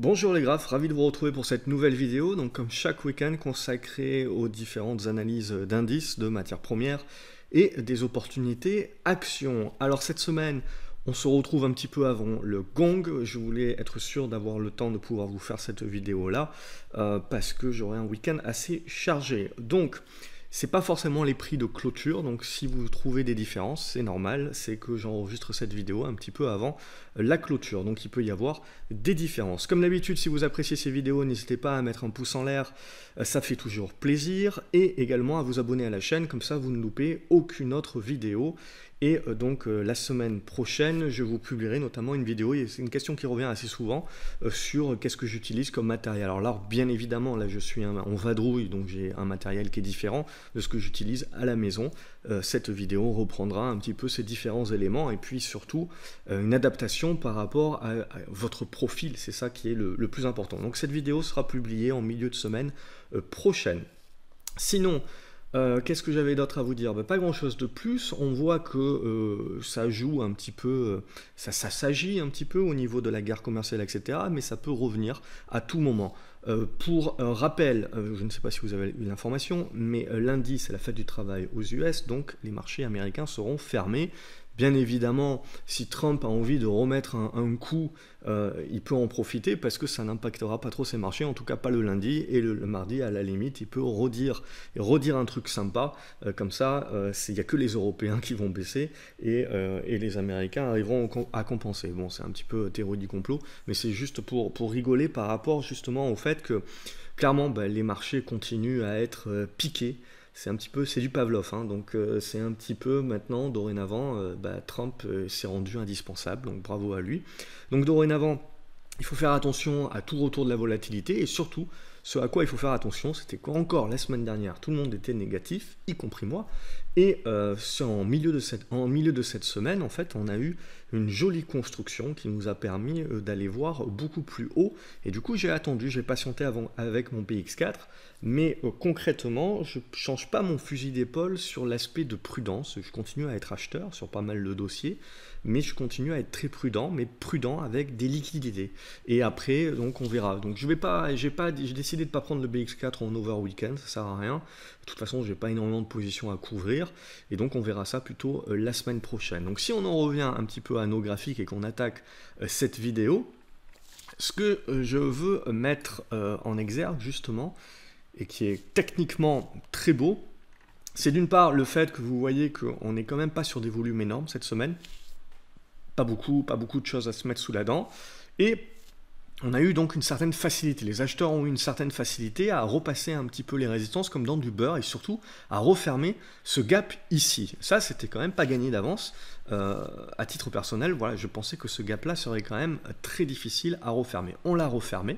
Bonjour les graphes, ravi de vous retrouver pour cette nouvelle vidéo, donc comme chaque week-end consacré aux différentes analyses d'indices, de matières premières et des opportunités actions. Alors cette semaine, on se retrouve un petit peu avant le gong, je voulais être sûr d'avoir le temps de pouvoir vous faire cette vidéo-là parce que j'aurai un week-end assez chargé. Donc, c'est pas forcément les prix de clôture, donc si vous trouvez des différences, c'est normal, c'est que j'enregistre cette vidéo un petit peu avant la clôture, donc il peut y avoir des différences. Comme d'habitude, si vous appréciez ces vidéos, n'hésitez pas à mettre un pouce en l'air, ça fait toujours plaisir, et également à vous abonner à la chaîne, comme ça vous ne loupez aucune autre vidéo. Et donc la semaine prochaine, je vous publierai notamment une vidéo, et c'est une question qui revient assez souvent, sur qu'est-ce que j'utilise comme matériel. Alors là, bien évidemment, là je suis en vadrouille, donc j'ai un matériel qui est différent de ce que j'utilise à la maison. Cette vidéo reprendra un petit peu ces différents éléments, et puis surtout une adaptation par rapport à votre profil, c'est ça qui est le plus important. Donc cette vidéo sera publiée en milieu de semaine prochaine. Sinon, qu'est-ce que j'avais d'autre à vous dire? Pas grand chose de plus. On voit que ça joue un petit peu, ça s'agit un petit peu au niveau de la guerre commerciale, etc. Mais ça peut revenir à tout moment. Pour rappel, je ne sais pas si vous avez eu l'information, mais lundi c'est la fête du travail aux US, donc les marchés américains seront fermés. Bien évidemment, si Trump a envie de remettre un coup, il peut en profiter parce que ça n'impactera pas trop ses marchés, en tout cas pas le lundi, et le mardi, à la limite, il peut redire un truc sympa, comme ça, il n'y a que les Européens qui vont baisser, et les Américains arriveront à compenser. Bon, c'est un petit peu théorie du complot, mais c'est juste pour rigoler par rapport justement au fait que, clairement, les marchés continuent à être piqués. C'est un petit peu, c'est du Pavlov, hein, donc c'est un petit peu maintenant, dorénavant, Trump s'est rendu indispensable, donc bravo à lui. Donc dorénavant, il faut faire attention à tout retour de la volatilité, et surtout, ce à quoi il faut faire attention, c'était qu'encore la semaine dernière, tout le monde était négatif, y compris moi, et en milieu de cette semaine, en fait, on a eu une jolie construction qui nous a permis d'aller voir beaucoup plus haut, et du coup j'ai attendu, j'ai patienté avec mon PX4, mais concrètement, je ne change pas mon fusil d'épaule sur l'aspect de prudence, je continue à être acheteur sur pas mal de dossiers, mais je continue à être très prudent, mais prudent avec des liquidités. Et après, donc on verra. Donc j'ai décidé de ne pas prendre le BX4 en over weekend, ça sert à rien. De toute façon, j'ai pas énormément de positions à couvrir, et donc on verra ça plutôt la semaine prochaine. Donc si on en revient un petit peu à nos graphiques et qu'on attaque cette vidéo, ce que je veux mettre en exergue justement, et qui est techniquement très beau, c'est d'une part le fait que vous voyez qu'on n'est quand même pas sur des volumes énormes cette semaine, pas beaucoup de choses à se mettre sous la dent, et on a eu donc une certaine facilité, les acheteurs ont eu une certaine facilité à repasser un petit peu les résistances comme dans du beurre, et surtout à refermer ce gap ici. Ça, c'était quand même pas gagné d'avance. À titre personnel, voilà, je pensais que ce gap là serait quand même très difficile à refermer. On l'a refermé,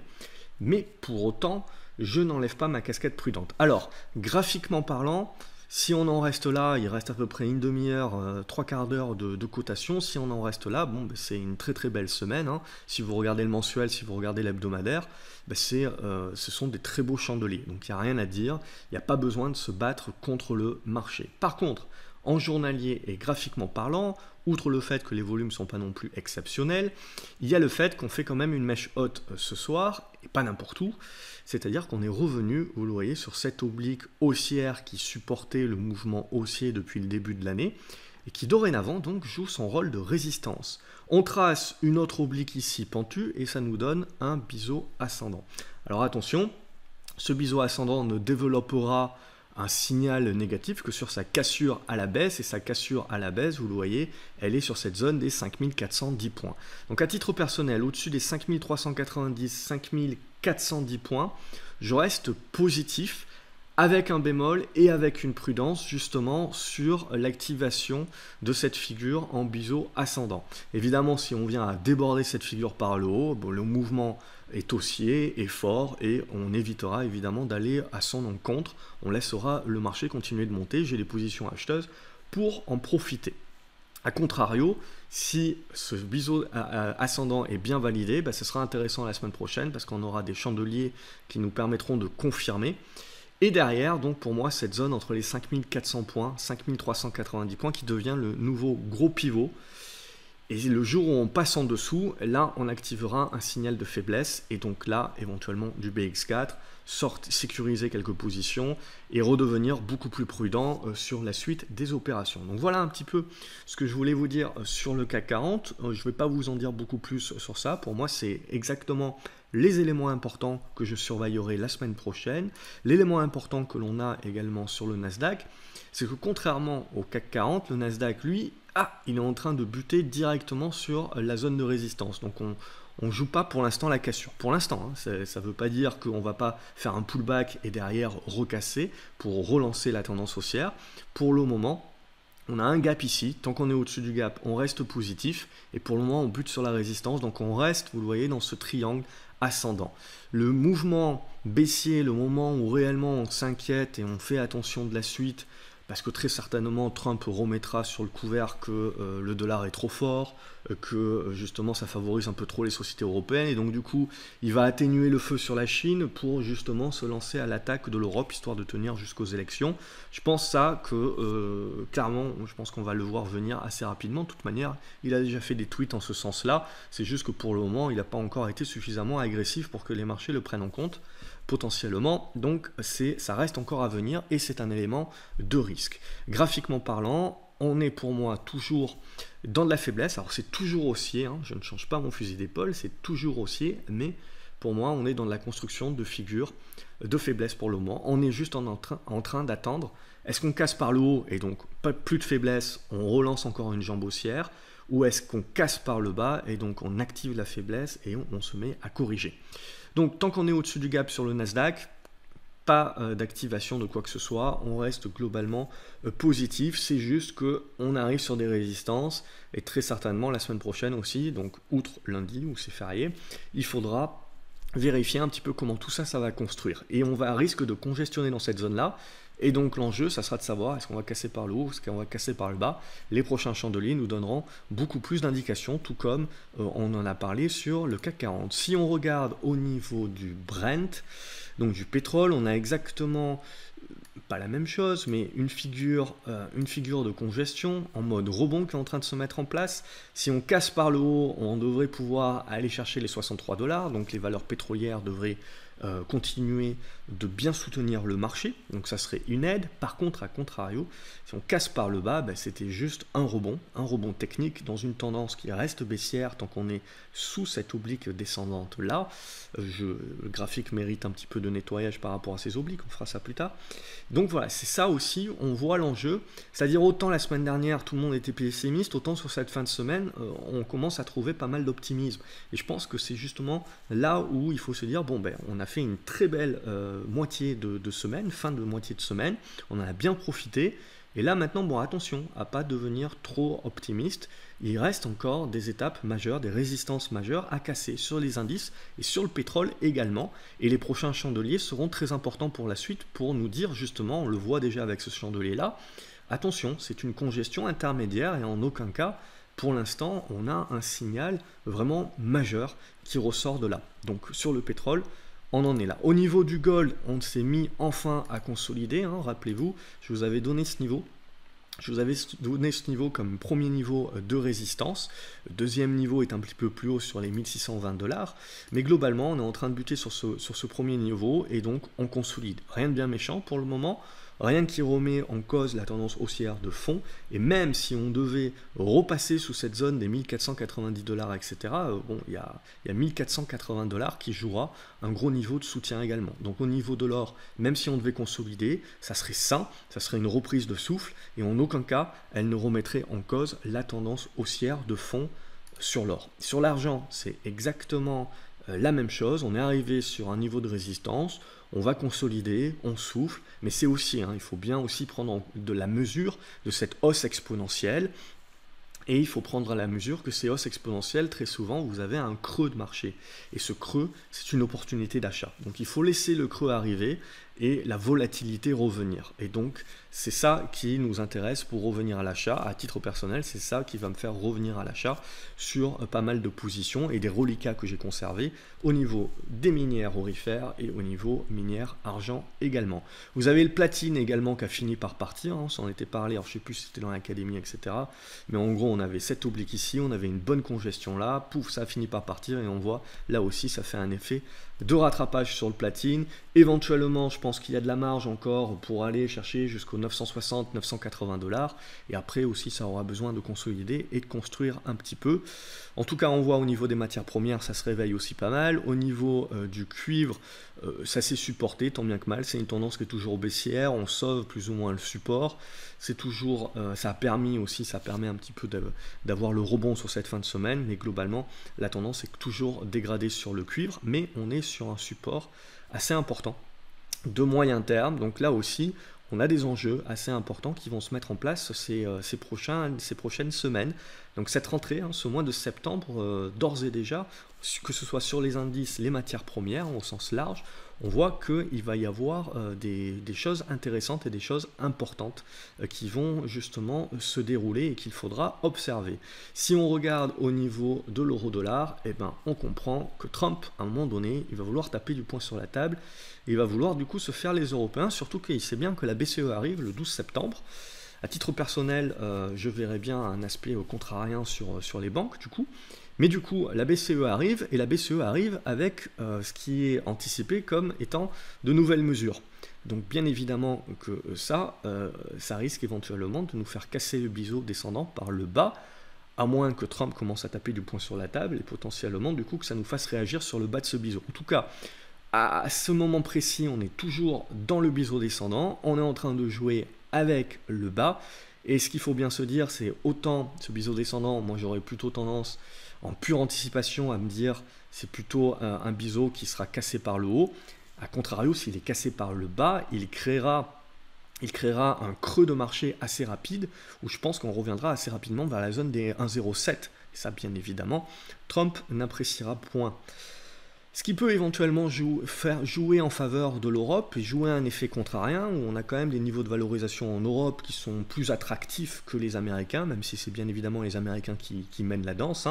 mais pour autant, je n'enlève pas ma casquette prudente. Alors, graphiquement parlant, si on en reste là, il reste à peu près une demi-heure, trois quarts d'heure de cotation. Si on en reste là, bon, c'est une très très belle semaine, hein. Si vous regardez le mensuel, si vous regardez l'hebdomadaire, ce sont des très beaux chandeliers. Donc il n'y a rien à dire, il n'y a pas besoin de se battre contre le marché. Par contre, en journalier et graphiquement parlant, outre le fait que les volumes ne sont pas non plus exceptionnels, il y a le fait qu'on fait quand même une mèche haute ce soir, et pas n'importe où, c'est-à-dire qu'on est revenu, vous le voyez, sur cette oblique haussière qui supportait le mouvement haussier depuis le début de l'année, et qui dorénavant donc joue son rôle de résistance. On trace une autre oblique ici pentue, et ça nous donne un biseau ascendant. Alors attention, ce biseau ascendant ne développera un signal négatif que sur sa cassure à la baisse, et sa cassure à la baisse, vous le voyez, elle est sur cette zone des 5410 points. Donc à titre personnel, au-dessus des 5390, 5410 points, je reste positif avec un bémol et avec une prudence justement sur l'activation de cette figure en biseau ascendant. Évidemment, si on vient à déborder cette figure par le haut, bon, le mouvement est haussier, est fort, et on évitera évidemment d'aller à son encontre. On laissera le marché continuer de monter. J'ai les positions acheteuses pour en profiter. A contrario, si ce biseau ascendant est bien validé, ce sera intéressant la semaine prochaine parce qu'on aura des chandeliers qui nous permettront de confirmer. Et derrière, donc pour moi, cette zone entre les 5400 points, 5390 points qui devient le nouveau gros pivot. Et le jour où on passe en dessous, là, on activera un signal de faiblesse. Et donc là, éventuellement, du BX4, sécuriser quelques positions et redevenir beaucoup plus prudent sur la suite des opérations. Donc voilà un petit peu ce que je voulais vous dire sur le CAC 40. Je ne vais pas vous en dire beaucoup plus sur ça. Pour moi, c'est exactement les éléments importants que je surveillerai la semaine prochaine. L'élément important que l'on a également sur le Nasdaq, c'est que contrairement au CAC 40, le Nasdaq, lui, il est en train de buter directement sur la zone de résistance. Donc on ne joue pas pour l'instant la cassure. Pour l'instant, ça ne veut pas dire qu'on ne va pas faire un pullback et derrière recasser pour relancer la tendance haussière. Pour le moment, on a un gap ici. Tant qu'on est au-dessus du gap, on reste positif. Et pour le moment, on bute sur la résistance. Donc on reste, vous le voyez, dans ce triangle ascendant. Le mouvement baissier, le moment où réellement on s'inquiète et on fait attention de la suite, parce que très certainement Trump remettra sur le couvert que le dollar est trop fort, que justement ça favorise un peu trop les sociétés européennes, et donc du coup il va atténuer le feu sur la Chine pour justement se lancer à l'attaque de l'Europe, histoire de tenir jusqu'aux élections. Je pense ça que clairement, je pense qu'on va le voir venir assez rapidement. De toute manière, il a déjà fait des tweets en ce sens-là, c'est juste que pour le moment il n'a pas encore été suffisamment agressif pour que les marchés le prennent en compte potentiellement, donc ça reste encore à venir et c'est un élément de risque. Graphiquement parlant, on est pour moi toujours dans de la faiblesse. Alors c'est toujours haussier, je ne change pas mon fusil d'épaule, c'est toujours haussier, mais pour moi on est dans de la construction de figures de faiblesse pour le moment. On est juste en train d'attendre, est-ce qu'on casse par le haut et donc plus de faiblesse, on relance encore une jambe haussière, ou est-ce qu'on casse par le bas et donc on active la faiblesse et on se met à corriger. Donc tant qu'on est au-dessus du gap sur le Nasdaq, pas d'activation de quoi que ce soit, on reste globalement positif, c'est juste qu'on arrive sur des résistances et très certainement la semaine prochaine aussi, donc outre lundi où c'est férié, il faudra vérifier un petit peu comment tout ça va construire. Et on va risque de congestionner dans cette zone-là. Et donc l'enjeu, ça sera de savoir est-ce qu'on va casser par le haut, est-ce qu'on va casser par le bas. Les prochains chandeliers nous donneront beaucoup plus d'indications, tout comme on en a parlé sur le CAC 40. Si on regarde au niveau du Brent, donc du pétrole, on a exactement pas la même chose, mais une figure de congestion en mode rebond qui est en train de se mettre en place. Si on casse par le haut, on devrait pouvoir aller chercher les 63 $, donc les valeurs pétrolières devraient continuer de bien soutenir le marché, donc ça serait une aide. Par contre, à contrario, si on casse par le bas, c'était juste un rebond technique dans une tendance qui reste baissière tant qu'on est sous cette oblique descendante là. Le graphique mérite un petit peu de nettoyage par rapport à ces obliques, on fera ça plus tard. Donc voilà, c'est ça aussi, on voit l'enjeu, c'est-à-dire autant la semaine dernière tout le monde était pessimiste, autant sur cette fin de semaine on commence à trouver pas mal d'optimisme. Et je pense que c'est justement là où il faut se dire, on a fait une très belle moitié de semaine, fin de moitié de semaine, on en a bien profité, et là maintenant, attention à pas devenir trop optimiste, il reste encore des étapes majeures, des résistances majeures à casser sur les indices et sur le pétrole également, et les prochains chandeliers seront très importants pour la suite pour nous dire justement, on le voit déjà avec ce chandelier là, attention, c'est une congestion intermédiaire et en aucun cas, pour l'instant, on a un signal vraiment majeur qui ressort de là. Donc sur le pétrole, on en est là. Au niveau du gold, on s'est mis enfin à consolider, rappelez-vous, je vous avais donné ce niveau. Je vous avais donné ce niveau comme premier niveau de résistance. Le deuxième niveau est un petit peu plus haut sur les 1620 $. Mais globalement, on est en train de buter sur ce premier niveau et donc on consolide. Rien de bien méchant pour le moment. Rien qui remet en cause la tendance haussière de fond, et même si on devait repasser sous cette zone des 1490 $, etc., il y a 1480 $ qui jouera un gros niveau de soutien également. Donc au niveau de l'or, même si on devait consolider, ça serait sain, ça serait une reprise de souffle, et en aucun cas, elle ne remettrait en cause la tendance haussière de fond sur l'or. Sur l'argent, c'est exactement la même chose, on est arrivé sur un niveau de résistance, on va consolider, on souffle, mais c'est aussi, il faut bien aussi prendre de la mesure de cette hausse exponentielle, et il faut prendre à la mesure que ces hausses exponentielles, très souvent, vous avez un creux de marché, et ce creux, c'est une opportunité d'achat. Donc il faut laisser le creux arriver, et la volatilité revenir. Et donc, c'est ça qui nous intéresse pour revenir à l'achat. À titre personnel, c'est ça qui va me faire revenir à l'achat sur pas mal de positions et des reliquats que j'ai conservés au niveau des minières aurifères et au niveau minière argent également. Vous avez le platine également qui a fini par partir, hein, ça en était parlé, alors je ne sais plus si c'était dans l'académie, etc. Mais en gros, on avait cette oblique ici, on avait une bonne congestion là, pouf, ça a fini par partir et on voit là aussi, ça fait un effet de rattrapage sur le platine. Éventuellement, je pense qu'il y a de la marge encore pour aller chercher jusqu'aux 960-980 $. Et après aussi, ça aura besoin de consolider et de construire un petit peu. En tout cas, on voit au niveau des matières premières, ça se réveille aussi pas mal. Au niveau du cuivre, ça s'est supporté, tant bien que mal. C'est une tendance qui est toujours baissière. On sauve plus ou moins le support. C'est toujours, ça permet un petit peu d'avoir le rebond sur cette fin de semaine. Mais globalement, la tendance est toujours dégradée sur le cuivre. Mais on est sur un support assez important de moyen terme. Donc là aussi, on a des enjeux assez importants qui vont se mettre en place ces prochaines semaines. Donc cette rentrée, ce mois de septembre, d'ores et déjà, que ce soit sur les indices, les matières premières au sens large, on voit qu'il va y avoir des choses intéressantes et des choses importantes qui vont justement se dérouler et qu'il faudra observer. Si on regarde au niveau de l'euro-dollar, eh ben, on comprend que Trump, à un moment donné, il va vouloir taper du poing sur la table et il va vouloir du coup se faire les Européens, surtout qu'il sait bien que la BCE arrive le 12 septembre. À titre personnel, je verrais bien un aspect contrarien sur les banques du coup. Mais du coup, la BCE arrive, et la BCE arrive avec ce qui est anticipé comme étant de nouvelles mesures. Donc bien évidemment que ça risque éventuellement de nous faire casser le biseau descendant par le bas, à moins que Trump commence à taper du poing sur la table, et potentiellement du coup que ça nous fasse réagir sur le bas de ce biseau. En tout cas, à ce moment précis, on est toujours dans le biseau descendant, on est en train de jouer avec le bas, et ce qu'il faut bien se dire, c'est autant ce biseau descendant, moi j'aurais plutôt tendance en pure anticipation à me dire c'est plutôt un biseau qui sera cassé par le haut. A contrario, s'il est cassé par le bas, il créera un creux de marché assez rapide où je pense qu'on reviendra assez rapidement vers la zone des 1,07. Et ça, bien évidemment, Trump n'appréciera point. Ce qui peut éventuellement faire jouer en faveur de l'Europe et jouer un effet contrarien où on a quand même des niveaux de valorisation en Europe qui sont plus attractifs que les Américains, même si c'est bien évidemment les Américains qui mènent la danse.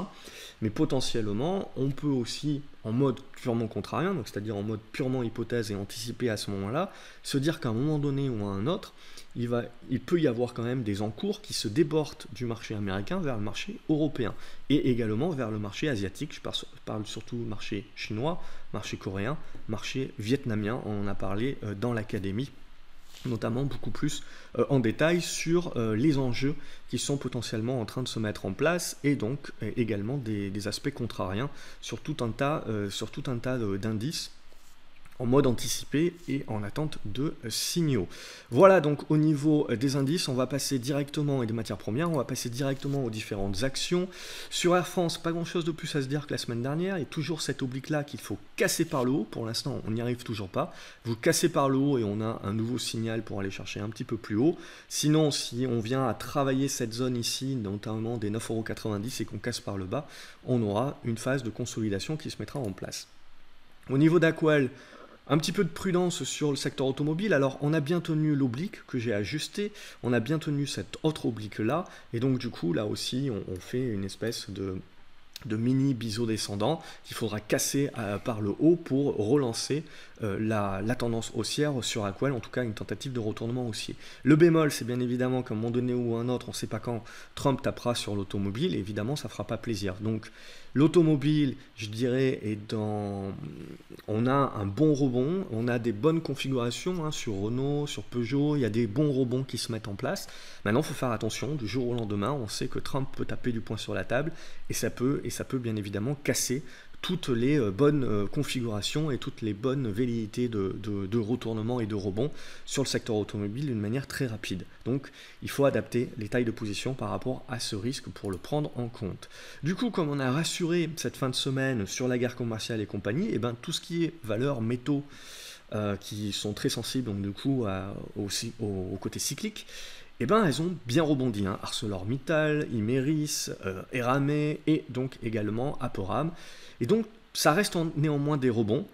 Mais potentiellement, on peut aussi, en mode purement contrarien, donc c'est-à-dire en mode purement hypothèse et anticipé à ce moment-là, se dire qu'à un moment donné ou à un autre, il peut y avoir quand même des encours qui se débordent du marché américain vers le marché européen et également vers le marché asiatique. Je parle surtout marché chinois, marché coréen, marché vietnamien. On en a parlé dans l'académie, notamment beaucoup plus en détail sur les enjeux qui sont potentiellement en train de se mettre en place et donc également des aspects contrariens sur tout un tas d'indices en mode anticipé et en attente de signaux. Voilà donc au niveau des indices, on va passer directement, et des matières premières, on va passer directement aux différentes actions. Sur Air France, pas grand chose de plus à se dire que la semaine dernière, il y a toujours cette oblique là qu'il faut casser par le haut, pour l'instant on n'y arrive toujours pas, vous cassez par le haut et on a un nouveau signal pour aller chercher un petit peu plus haut, sinon si on vient à travailler cette zone ici, notamment des 9,90 € et qu'on casse par le bas, on aura une phase de consolidation qui se mettra en place. Au niveau d'Aquel, un petit peu de prudence sur le secteur automobile. Alors, on a bien tenu l'oblique que j'ai ajusté, on a bien tenu cette autre oblique-là, et donc du coup, là aussi, on fait une espèce de mini biseau descendant qu'il faudra casser par le haut pour relancer la tendance haussière sur Aquel, en tout cas une tentative de retournement haussier. Le bémol, c'est bien évidemment qu'à un moment donné ou un autre, on ne sait pas quand Trump tapera sur l'automobile, évidemment ça ne fera pas plaisir. Donc l'automobile, je dirais, on a un bon rebond, on a des bonnes configurations sur Renault, sur Peugeot, il y a des bons rebonds qui se mettent en place. Maintenant, il faut faire attention, du jour au lendemain, on sait que Trump peut taper du poing sur la table et ça peut bien évidemment casser toutes les bonnes configurations et toutes les bonnes velléités de retournement et de rebond sur le secteur automobile d'une manière très rapide. Donc il faut adapter les tailles de position par rapport à ce risque pour le prendre en compte. Du coup, comme on a rassuré cette fin de semaine sur la guerre commerciale et compagnie, et ben, tout ce qui est valeurs métaux qui sont très sensibles donc, du coup, au côté cyclique, eh ben, elles ont bien rebondi. ArcelorMittal, Imerys, Eramet et donc également Aperam. Et donc, ça reste néanmoins des rebonds,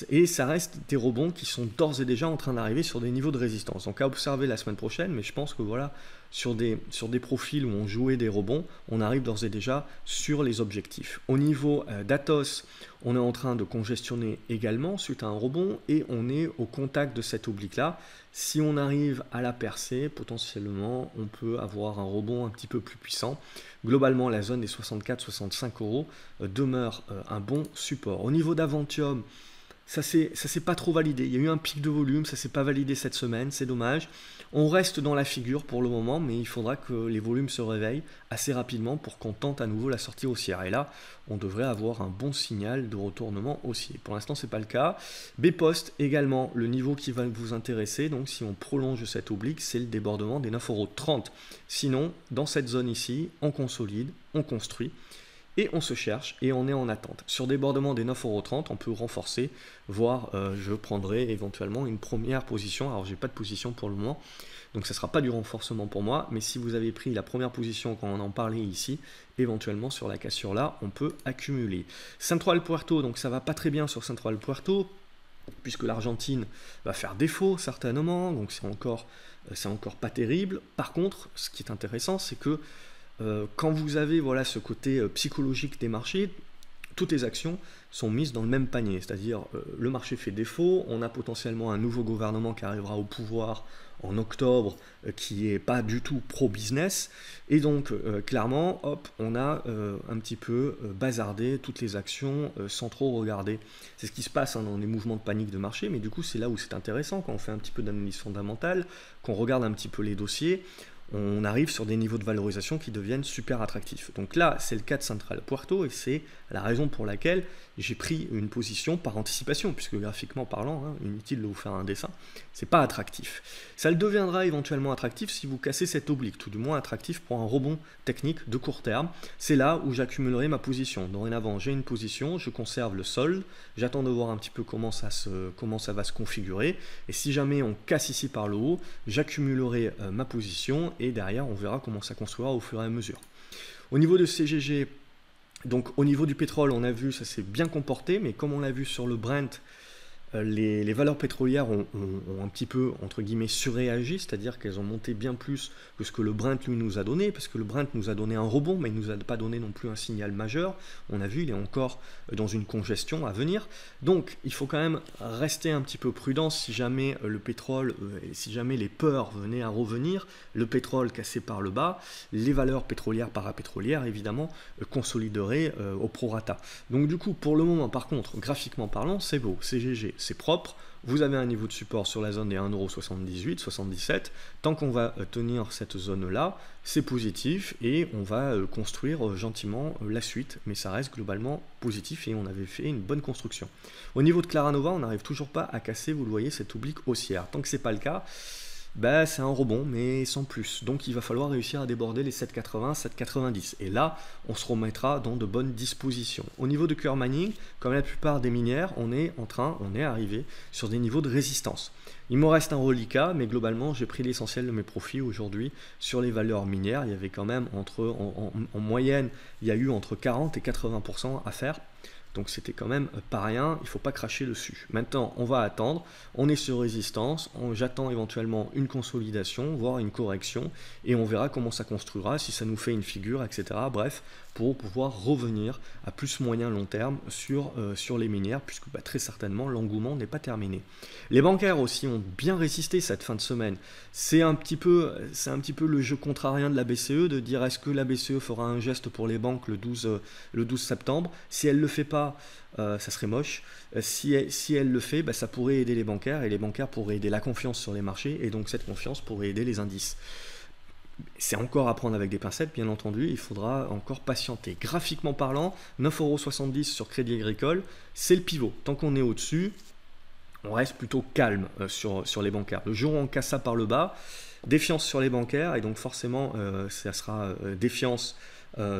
et ça reste des rebonds qui sont d'ores et déjà en train d'arriver sur des niveaux de résistance. Donc à observer la semaine prochaine, mais je pense que voilà, sur des profils où on jouait des rebonds, on arrive d'ores et déjà sur les objectifs. Au niveau d'Atos, on est en train de congestionner également suite à un rebond, et on est au contact de cette oblique-là. Si on arrive à la percer, potentiellement, on peut avoir un rebond un petit peu plus puissant. Globalement, la zone des 64-65 euros demeure un bon support. Au niveau d'Avantium, ça s'est pas trop validé. Il y a eu un pic de volume, ça s'est pas validé cette semaine, c'est dommage. On reste dans la figure pour le moment, mais il faudra que les volumes se réveillent assez rapidement pour qu'on tente à nouveau la sortie haussière. Et là, on devrait avoir un bon signal de retournement haussier. Pour l'instant, c'est pas le cas. B-Post également, le niveau qui va vous intéresser. Donc, si on prolonge cette oblique, c'est le débordement des 9,30 €. Sinon, dans cette zone ici, on consolide, on construit. Et on se cherche et on est en attente. Sur débordement des 9,30 €, on peut renforcer, voire je prendrai éventuellement une première position. Alors j'ai pas de position pour le moment, donc ça ne sera pas du renforcement pour moi. Mais si vous avez pris la première position quand on en parlait ici, éventuellement sur la cassure là, on peut accumuler. Central Puerto, donc ça va pas très bien sur Central Puerto, puisque l'Argentine va faire défaut certainement, donc c'est encore pas terrible. Par contre, ce qui est intéressant, c'est que quand vous avez voilà, ce côté psychologique des marchés, toutes les actions sont mises dans le même panier, c'est-à-dire le marché fait défaut, on a potentiellement un nouveau gouvernement qui arrivera au pouvoir en octobre qui n'est pas du tout pro-business, et donc clairement, hop, on a un petit peu bazardé toutes les actions sans trop regarder. C'est ce qui se passe dans les mouvements de panique de marché, mais du coup c'est là où c'est intéressant, quand on fait un petit peu d'analyse fondamentale, qu'on regarde un petit peu les dossiers, on arrive sur des niveaux de valorisation qui deviennent super attractifs. Donc là, c'est le cas de Central Puerto, et c'est la raison pour laquelle j'ai pris une position par anticipation, puisque graphiquement parlant, inutile de vous faire un dessin, c'est pas attractif. Ça le deviendra éventuellement attractif si vous cassez cette oblique, tout du moins attractif pour un rebond technique de court terme. C'est là où j'accumulerai ma position. Dorénavant, j'ai une position, je conserve le solde, j'attends de voir un petit peu comment ça va se configurer, et si jamais on casse ici par le haut, j'accumulerai ma position, et derrière, on verra comment ça construira au fur et à mesure. Au niveau de CGG, donc au niveau du pétrole, on a vu, ça s'est bien comporté, mais comme on l'a vu sur le Brent, les valeurs pétrolières ont un petit peu, entre guillemets, surréagi, c'est-à-dire qu'elles ont monté bien plus que ce que le Brent lui nous a donné, parce que le Brent nous a donné un rebond, mais il ne nous a pas donné non plus un signal majeur. On a vu, il est encore dans une congestion à venir. Donc, il faut quand même rester un petit peu prudent si jamais le pétrole, si jamais les peurs venaient à revenir, le pétrole cassé par le bas, les valeurs pétrolières, parapétrolières, évidemment, consolideraient au prorata. Donc, du coup, pour le moment, par contre, graphiquement parlant, c'est beau, CGG, c'est propre, vous avez un niveau de support sur la zone des 1,78 €, 77. Tant qu'on va tenir cette zone-là, c'est positif et on va construire gentiment la suite, mais ça reste globalement positif et on avait fait une bonne construction. Au niveau de Claranova, on n'arrive toujours pas à casser, vous le voyez, cette oblique haussière. Tant que ce n'est pas le cas, c'est un rebond, mais sans plus. Donc il va falloir réussir à déborder les 7,80, 7,90. Et là, on se remettra dans de bonnes dispositions. Au niveau de Coeur Mining, comme la plupart des minières, on est arrivé sur des niveaux de résistance. Il me reste un reliquat, mais globalement, j'ai pris l'essentiel de mes profits aujourd'hui sur les valeurs minières. Il y avait quand même en moyenne, il y a eu entre 40 et 80% à faire. Donc c'était quand même pas rien, il ne faut pas cracher dessus. Maintenant, on va attendre, on est sur résistance, j'attends éventuellement une consolidation, voire une correction, et on verra comment ça construira, si ça nous fait une figure, etc. Bref, pour pouvoir revenir à plus moyen long terme sur les minières, puisque très certainement l'engouement n'est pas terminé. Les bancaires aussi ont bien résisté cette fin de semaine. C'est un petit peu le jeu contrarien de la BCE, de dire est-ce que la BCE fera un geste pour les banques le 12 septembre. Si elle ne le fait pas, ça serait moche. Si elle le fait, ça pourrait aider les bancaires, et les bancaires pourraient aider la confiance sur les marchés, et donc cette confiance pourrait aider les indices. C'est encore à prendre avec des pincettes, bien entendu, il faudra encore patienter. Graphiquement parlant, 9,70 € sur Crédit Agricole, c'est le pivot. Tant qu'on est au-dessus, on reste plutôt calme sur les bancaires. Le jour où on casse ça par le bas, défiance sur les bancaires, et donc forcément, ça sera défiance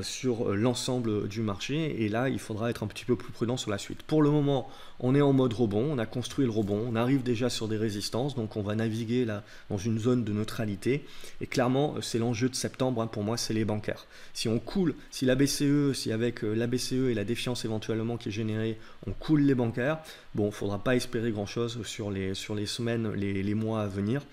sur l'ensemble du marché, et là il faudra être un petit peu plus prudent sur la suite. Pour le moment, on est en mode rebond, on a construit le rebond, on arrive déjà sur des résistances, donc on va naviguer là dans une zone de neutralité, et clairement c'est l'enjeu de septembre, hein, pour moi c'est les bancaires. Si on coule, si la BCE, si avec la BCE et la défiance éventuellement qui est générée, on coule les bancaires, bon, il ne faudra pas espérer grand chose sur les semaines, les mois à venir.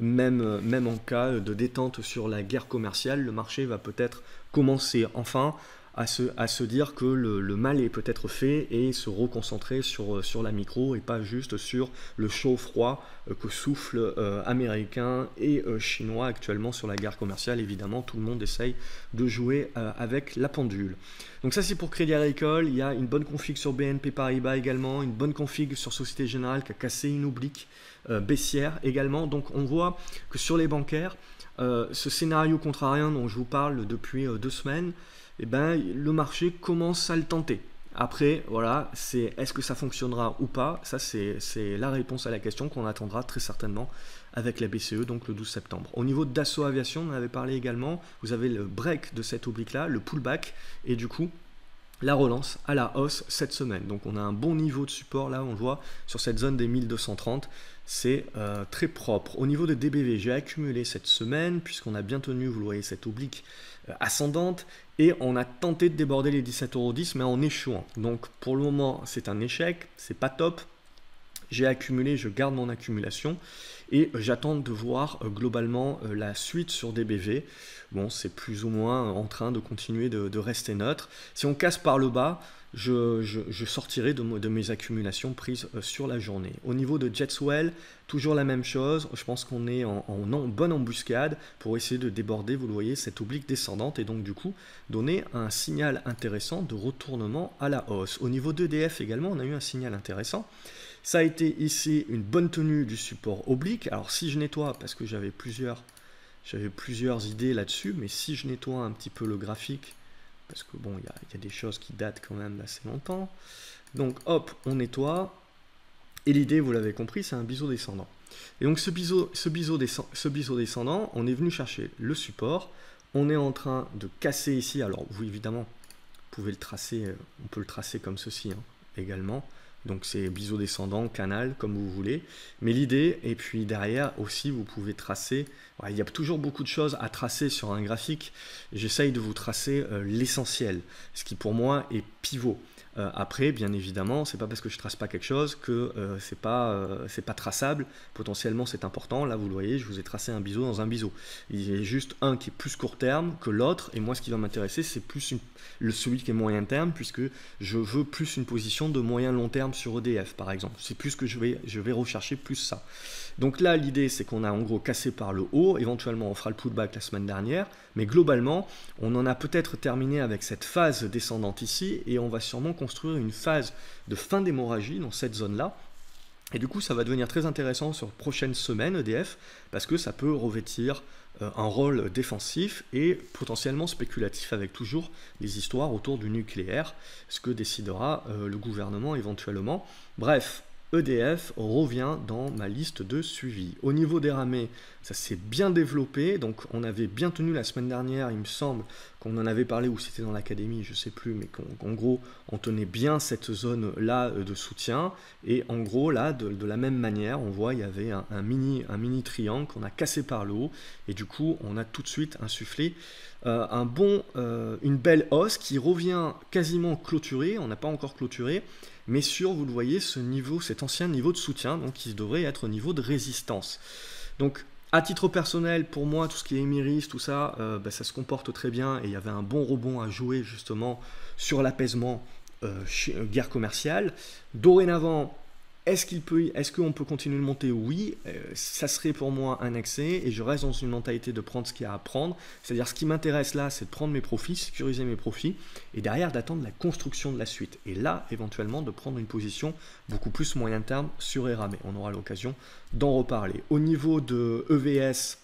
Même en cas de détente sur la guerre commerciale, le marché va peut-être commencer enfin à se dire que le mal est peut-être fait et se reconcentrer sur la micro et pas juste sur le chaud-froid que souffle américain et chinois actuellement sur la guerre commerciale. Évidemment, tout le monde essaye de jouer avec la pendule. Donc ça, c'est pour Crédit Agricole. Il y a une bonne config sur BNP Paribas également, une bonne config sur Société Générale qui a cassé une oblique baissière également. Donc on voit que sur les bancaires, ce scénario contrarien dont je vous parle depuis 2 semaines, eh ben, le marché commence à le tenter. Après, voilà, est-ce que ça fonctionnera ou pas? Ça, c'est la réponse à la question qu'on attendra très certainement avec la BCE, donc le 12 septembre. Au niveau de Dassault Aviation, on en avait parlé également, vous avez le break de cette oblique-là, le pullback, et du coup, la relance à la hausse cette semaine. Donc on a un bon niveau de support là, on le voit sur cette zone des 1230, c'est très propre. Au niveau de DBV, j'ai accumulé cette semaine puisqu'on a bien tenu, vous le voyez, cette oblique ascendante, et on a tenté de déborder les 17,10 € mais en échouant. Donc pour le moment c'est un échec, c'est pas top. J'ai accumulé, je garde mon accumulation et j'attends de voir globalement la suite sur DBV. Bon, c'est plus ou moins en train de continuer de rester neutre. Si on casse par le bas, je sortirai de mes accumulations prises sur la journée. Au niveau de Jetswell, toujours la même chose. Je pense qu'on est en bonne embuscade pour essayer de déborder, vous le voyez, cette oblique descendante et donc du coup donner un signal intéressant de retournement à la hausse. Au niveau d'EDF également, on a eu un signal intéressant. Ça a été ici une bonne tenue du support oblique. Alors si je nettoie, parce que j'avais plusieurs idées là-dessus, mais si je nettoie un petit peu le graphique, parce que bon, il y a des choses qui datent quand même d'assez longtemps. Donc hop, on nettoie. Et l'idée, vous l'avez compris, c'est un biseau descendant. Et donc ce biseau descendant, on est venu chercher le support. On est en train de casser ici. Alors vous, évidemment, vous pouvez le tracer, on peut le tracer comme ceci hein, également. Donc c'est biseau descendant, canal, comme vous voulez. Mais l'idée, et puis derrière aussi, vous pouvez tracer. Il y a toujours beaucoup de choses à tracer sur un graphique. J'essaye de vous tracer l'essentiel, ce qui pour moi est pivot. Après, bien évidemment, c'est pas parce que je trace pas quelque chose que c'est pas traçable. Potentiellement, c'est important. Là, vous le voyez, je vous ai tracé un biseau dans un biseau. Il y a juste un qui est plus court terme que l'autre. Et moi, ce qui va m'intéresser, c'est plus celui qui est moyen terme, puisque je veux plus une position de moyen long terme sur EDF, par exemple. C'est plus que je vais rechercher plus ça. Donc là, l'idée, c'est qu'on a en gros cassé par le haut. Éventuellement, on fera le pullback la semaine dernière. Mais globalement, on en a peut-être terminé avec cette phase descendante ici. Et on va sûrement construire une phase de fin d'hémorragie dans cette zone-là. Et du coup, ça va devenir très intéressant sur les prochaines semaines EDF, parce que ça peut revêtir un rôle défensif et potentiellement spéculatif avec toujours les histoires autour du nucléaire, ce que décidera le gouvernement éventuellement. Bref, EDF revient dans ma liste de suivi. Au niveau des ramés, ça s'est bien développé, donc on avait bien tenu la semaine dernière, il me semble qu'on en avait parlé, ou c'était dans l'académie, je ne sais plus, mais qu'en gros, on tenait bien cette zone-là de soutien, et en gros, là, de la même manière, on voit, il y avait un mini triangle qu'on a cassé par le haut, et du coup, on a tout de suite insufflé une belle hausse qui revient quasiment clôturée, on n'a pas encore clôturé, mais sur, vous le voyez, cet ancien niveau de soutien, donc qui devrait être au niveau de résistance. Donc, à titre personnel, pour moi, tout ce qui est Emiris, tout ça, ça se comporte très bien, et il y avait un bon rebond à jouer justement sur l'apaisement guerre commerciale. Dorénavant, est-ce qu'on peut continuer de monter? Oui, ça serait pour moi un accès, et je reste dans une mentalité de prendre ce qu'il y a à prendre. C'est-à-dire, ce qui m'intéresse là, c'est de prendre mes profits, sécuriser mes profits, et derrière d'attendre la construction de la suite. Et là, éventuellement, de prendre une position beaucoup plus moyen terme sur Eramé. On aura l'occasion d'en reparler. Au niveau de EVS,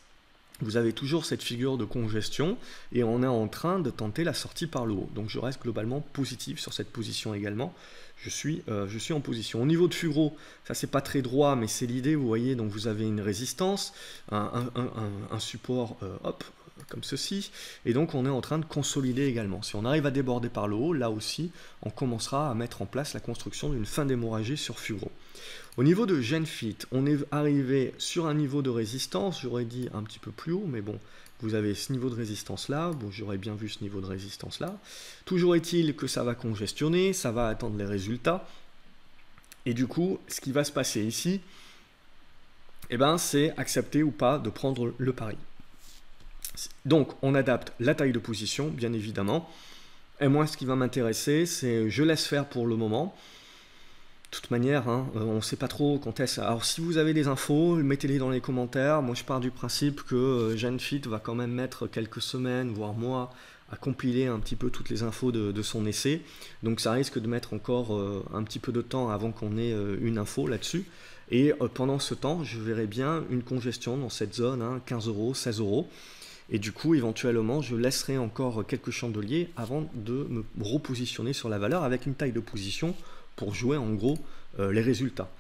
vous avez toujours cette figure de congestion et on est en train de tenter la sortie par le haut. Donc je reste globalement positif sur cette position également. Je suis en position. Au niveau de Fugro, ça c'est pas très droit, mais c'est l'idée, vous voyez, donc vous avez une résistance, un support, comme ceci, et donc on est en train de consolider également. Si on arrive à déborder par le haut, là aussi, on commencera à mettre en place la construction d'une fin d'hémorragie sur Fugro. Au niveau de Genfit, on est arrivé sur un niveau de résistance, j'aurais dit un petit peu plus haut, mais bon, vous avez ce niveau de résistance là, bon j'aurais bien vu ce niveau de résistance là. Toujours est-il que ça va congestionner, ça va attendre les résultats, et du coup, ce qui va se passer ici, eh ben, c'est accepter ou pas de prendre le pari. Donc, on adapte la taille de position, bien évidemment. Et moi, ce qui va m'intéresser, c'est je laisse faire pour le moment. De toute manière, hein, on ne sait pas trop quand est-ce. Alors, si vous avez des infos, mettez-les dans les commentaires. Moi, je pars du principe que Genfit va quand même mettre quelques semaines, voire mois, à compiler un petit peu toutes les infos de son essai. Donc, ça risque de mettre encore un petit peu de temps avant qu'on ait une info là-dessus. Et pendant ce temps, je verrai bien une congestion dans cette zone, hein, 15 €, 16 €. Et du coup, éventuellement, je laisserai encore quelques chandeliers avant de me repositionner sur la valeur avec une taille de position pour jouer en gros les résultats.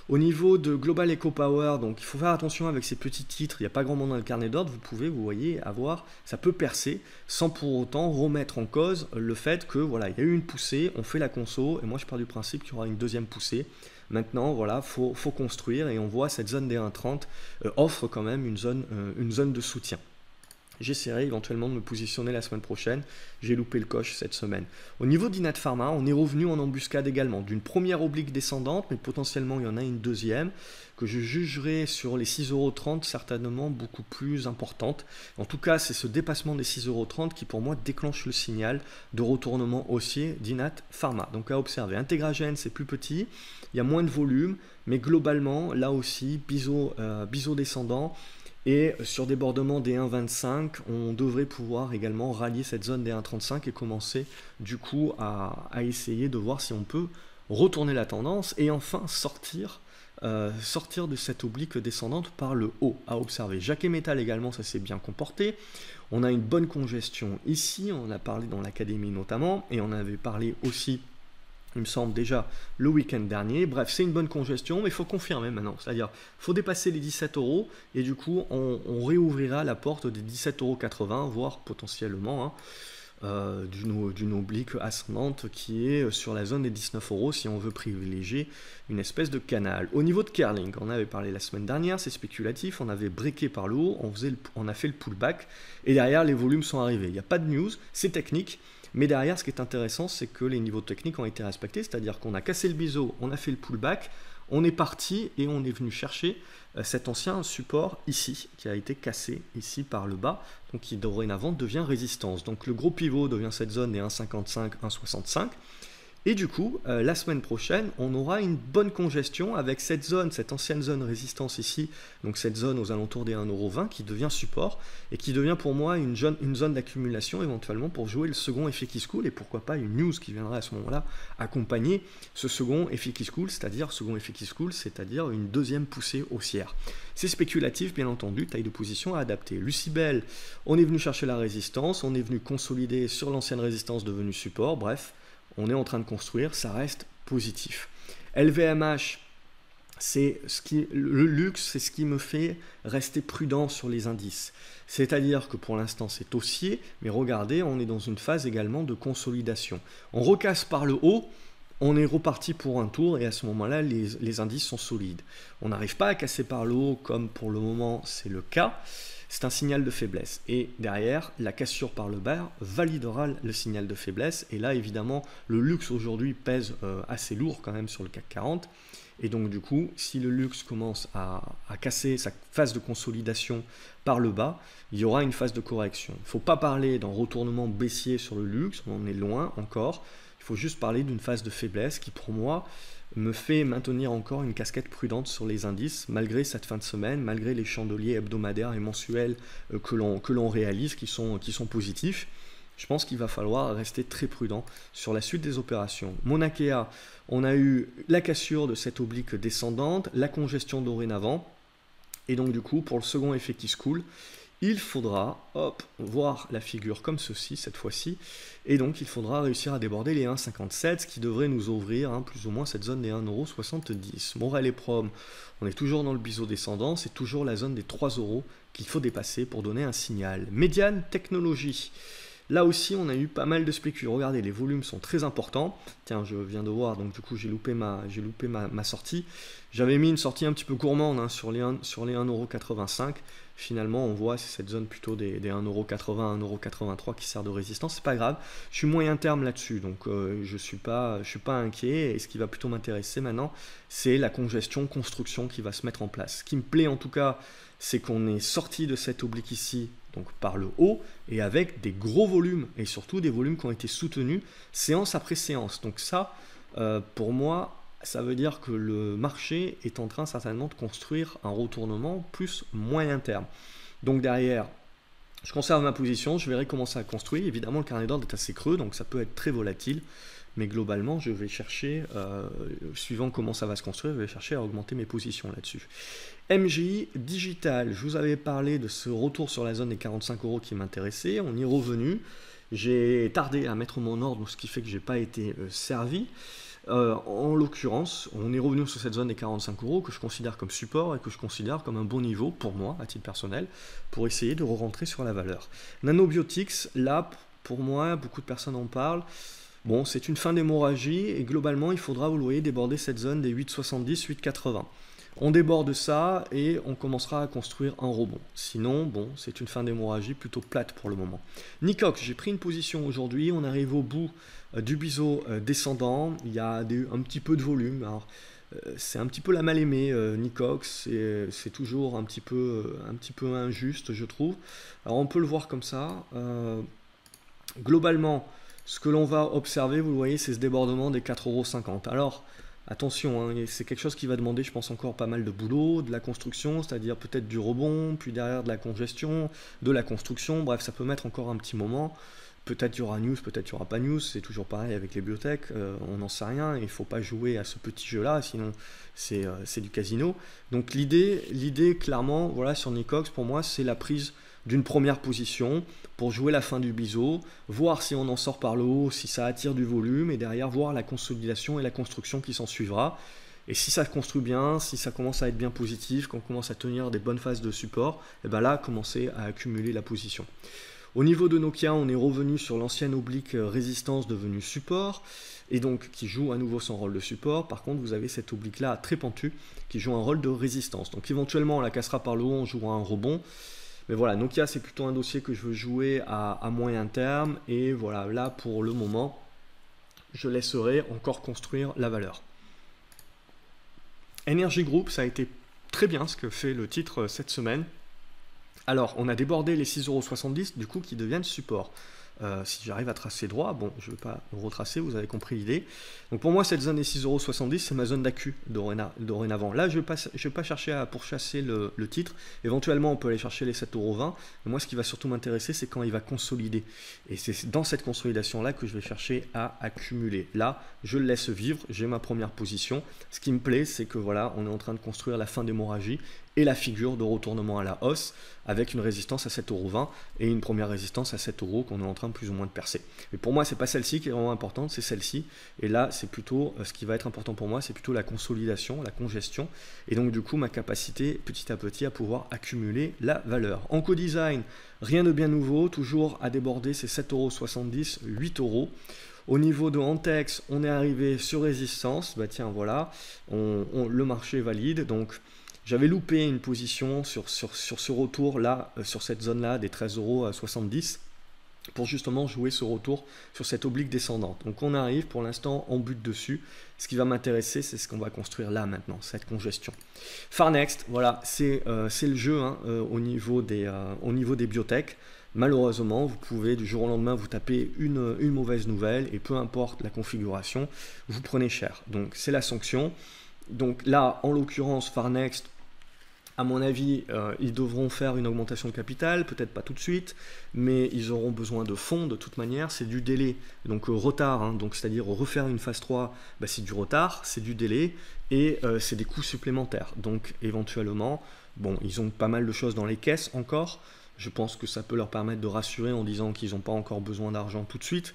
Au niveau de Global Eco Power, donc il faut faire attention avec ces petits titres, il n'y a pas grand monde dans le carnet d'ordre, vous voyez, avoir, ça peut percer sans pour autant remettre en cause le fait que voilà, il y a eu une poussée, on fait la conso, et moi je pars du principe qu'il y aura une deuxième poussée. Maintenant, voilà, faut construire, et on voit cette zone des 1,30 offre quand même une zone de soutien. J'essaierai éventuellement de me positionner la semaine prochaine. J'ai loupé le coche cette semaine. Au niveau d'Inat Pharma, on est revenu en embuscade également. D'une première oblique descendante, mais potentiellement il y en a une deuxième, que je jugerai sur les 6,30 € certainement beaucoup plus importante. En tout cas, c'est ce dépassement des 6,30 € qui pour moi déclenche le signal de retournement haussier d'Inat Pharma. Donc à observer. Intégragène, c'est plus petit, il y a moins de volume, mais globalement, là aussi, biseau descendant. Et sur débordement des 1,25, on devrait pouvoir également rallier cette zone des 1,35 et commencer du coup à essayer de voir si on peut retourner la tendance et enfin sortir de cette oblique descendante par le haut. À observer. Jacquet Métal également, ça s'est bien comporté. On a une bonne congestion ici, on en a parlé dans l'académie notamment, et on avait parlé aussi, il me semble déjà le week-end dernier. Bref, c'est une bonne congestion, mais il faut confirmer maintenant. C'est-à-dire, il faut dépasser les 17 € et du coup, on réouvrira la porte des 17,80 €, voire potentiellement d'une oblique ascendante qui est sur la zone des 19 € si on veut privilégier une espèce de canal. Au niveau de Kerling, on avait parlé la semaine dernière, c'est spéculatif, on avait breaké par le haut, on a fait le pullback et derrière les volumes sont arrivés. Il n'y a pas de news, c'est technique. Mais derrière, ce qui est intéressant, c'est que les niveaux techniques ont été respectés, c'est-à-dire qu'on a cassé le biseau, on a fait le pullback, on est parti et on est venu chercher cet ancien support ici, qui a été cassé ici par le bas, donc qui dorénavant devient résistance. Donc le gros pivot devient cette zone des 1,55, 1,65. Et du coup, la semaine prochaine, on aura une bonne congestion avec cette zone, cette ancienne zone résistance ici, donc cette zone aux alentours des 1,20 € qui devient support et qui devient pour moi une zone d'accumulation éventuellement pour jouer le second effet qui se coule et pourquoi pas une news qui viendra à ce moment-là accompagner ce second effet qui se coule, c'est-à-dire une deuxième poussée haussière. C'est spéculatif, bien entendu, taille de position à adapter. Lucibel, on est venu chercher la résistance, on est venu consolider sur l'ancienne résistance devenue support, bref. On est en train de construire, ça reste positif. LVMH, le luxe, c'est ce qui me fait rester prudent sur les indices. C'est-à-dire que pour l'instant, c'est haussier, mais regardez, on est dans une phase également de consolidation. On recasse par le haut, on est reparti pour un tour et à ce moment-là, les indices sont solides. On n'arrive pas à casser par le haut comme pour le moment, c'est le cas. C'est un signal de faiblesse. Et derrière, la cassure par le bas validera le signal de faiblesse. Et là, évidemment, le luxe aujourd'hui pèse assez lourd quand même sur le CAC 40. Et donc, du coup, si le luxe commence à casser sa phase de consolidation par le bas, il y aura une phase de correction. Il ne faut pas parler d'un retournement baissier sur le luxe, on en est loin encore. Il faut juste parler d'une phase de faiblesse qui, pour moi, me fait maintenir encore une casquette prudente sur les indices, malgré cette fin de semaine, malgré les chandeliers hebdomadaires et mensuels que l'on réalise, qui sont positifs. Je pense qu'il va falloir rester très prudent sur la suite des opérations. Monakea, on a eu la cassure de cette oblique descendante, la congestion dorénavant, et donc du coup, pour le second effet qui se coule, il faudra, hop, voir la figure comme ceci, cette fois-ci, et donc il faudra réussir à déborder les 1,57, ce qui devrait nous ouvrir plus ou moins cette zone des 1,70 €. Morel et Prom, on est toujours dans le biseau descendant, c'est toujours la zone des 3 € qu'il faut dépasser pour donner un signal. Médiane Technologie. Là aussi, on a eu pas mal de spécul. Regardez, les volumes sont très importants. Tiens, je viens de voir, donc du coup, j'ai loupé ma sortie. J'avais mis une sortie un petit peu gourmande sur les 1,85 €. Finalement, on voit, c'est cette zone plutôt des 1,80 €, 1,83 € qui sert de résistance. C'est pas grave. Je suis moyen terme là-dessus, donc je suis pas inquiet. Et ce qui va plutôt m'intéresser maintenant, c'est la congestion, construction qui va se mettre en place. Ce qui me plaît en tout cas, c'est qu'on est sorti de cette oblique ici, donc par le haut, et avec des gros volumes, et surtout des volumes qui ont été soutenus séance après séance. Donc ça, pour moi, ça veut dire que le marché est en train certainement de construire un retournement plus moyen terme. Donc derrière, je conserve ma position, je verrai comment ça construit. Évidemment, le carnet d'ordre est assez creux, donc ça peut être très volatile. Mais globalement, je vais chercher, suivant comment ça va se construire, je vais chercher à augmenter mes positions là-dessus. MGI Digital, je vous avais parlé de ce retour sur la zone des 45 € qui m'intéressait, on y est revenu. J'ai tardé à mettre mon ordre, ce qui fait que je n'ai pas été servi. En l'occurrence, on est revenu sur cette zone des 45 € que je considère comme support et que je considère comme un bon niveau pour moi, à titre personnel, pour essayer de re-rentrer sur la valeur. Nanobiotics, là, pour moi, beaucoup de personnes en parlent. Bon, c'est une fin d'hémorragie et globalement, il faudra, vous le voyez, déborder cette zone des 8,70, 8,80. On déborde ça et on commencera à construire un rebond. Sinon, bon, c'est une fin d'hémorragie plutôt plate pour le moment. Nicox, j'ai pris une position aujourd'hui. On arrive au bout du biseau descendant. Il y a un petit peu de volume. Alors, c'est un petit peu la mal-aimée, Nicox. C'est toujours un petit peu injuste, je trouve. Alors, on peut le voir comme ça. Globalement, ce que l'on va observer, vous le voyez, c'est ce débordement des 4,50 €. Alors, attention, hein, c'est quelque chose qui va demander, je pense, encore pas mal de boulot, de la construction, c'est-à-dire peut-être du rebond, puis derrière de la congestion, de la construction. Bref, ça peut mettre encore un petit moment. Peut-être il y aura news, peut-être il n'y aura pas news. C'est toujours pareil avec les biotech, on n'en sait rien. Il ne faut pas jouer à ce petit jeu-là, sinon c'est du casino. Donc l'idée, clairement, voilà, sur Nicox, pour moi, c'est la prise d'une première position pour jouer la fin du biseau, voir si on en sort par le haut, si ça attire du volume, et derrière voir la consolidation et la construction qui s'en suivra. Et si ça construit bien, si ça commence à être bien positif, qu'on commence à tenir des bonnes phases de support, et bien là, commencer à accumuler la position. Au niveau de Nokia, on est revenu sur l'ancienne oblique résistance devenue support, et donc qui joue à nouveau son rôle de support. Par contre, vous avez cette oblique-là très pentue qui joue un rôle de résistance. Donc éventuellement, on la cassera par le haut, on jouera un rebond. Mais voilà, Nokia, c'est plutôt un dossier que je veux jouer à moyen terme. Et voilà, là, pour le moment, je laisserai encore construire la valeur. Energy Group, ça a été très bien ce que fait le titre cette semaine. Alors, on a débordé les 6,70 € du coup qui deviennent support. Si j'arrive à tracer droit, bon, je ne vais pas retracer, vous avez compris l'idée. Donc pour moi, cette zone des 6,70 €, c'est ma zone d'accu dorénavant. Là, je ne vais pas chercher à pourchasser le titre. Éventuellement, on peut aller chercher les 7,20 €. Mais moi, ce qui va surtout m'intéresser, c'est quand il va consolider. Et c'est dans cette consolidation-là que je vais chercher à accumuler. Là, je le laisse vivre, j'ai ma première position. Ce qui me plaît, c'est que voilà, on est en train de construire la fin d'hémorragie et la figure de retournement à la hausse avec une résistance à 7,20 € et une première résistance à 7 € qu'on est en train plus ou moins de percer. Mais pour moi, c'est pas celle-ci qui est vraiment importante, c'est celle-ci. Et là, c'est plutôt ce qui va être important pour moi, c'est plutôt la consolidation, la congestion, et donc du coup ma capacité petit à petit à pouvoir accumuler la valeur. En co-design, rien de bien nouveau, toujours à déborder ces 7,70 €, 8 €. Au niveau de Antex, on est arrivé sur résistance. Bah tiens, voilà, le marché valide. Donc j'avais loupé une position sur ce retour là, sur cette zone là des 13,70 € pour justement jouer ce retour sur cette oblique descendante. Donc on arrive pour l'instant en but dessus. Ce qui va m'intéresser, c'est ce qu'on va construire là maintenant, cette congestion. Farnext, voilà, c'est le jeu hein, au niveau des biotech. Malheureusement, vous pouvez du jour au lendemain vous taper une mauvaise nouvelle et peu importe la configuration, vous prenez cher. Donc c'est la sanction. Donc là, en l'occurrence, Farnext, à mon avis, ils devront faire une augmentation de capital, peut-être pas tout de suite, mais ils auront besoin de fonds de toute manière, c'est du délai, donc retard, hein, donc c'est-à-dire refaire une phase 3, bah, c'est du retard, c'est du délai, et c'est des coûts supplémentaires. Donc éventuellement, bon, ils ont pas mal de choses dans les caisses encore, Je pense que ça peut leur permettre de rassurer en disant qu'ils n'ont pas encore besoin d'argent tout de suite.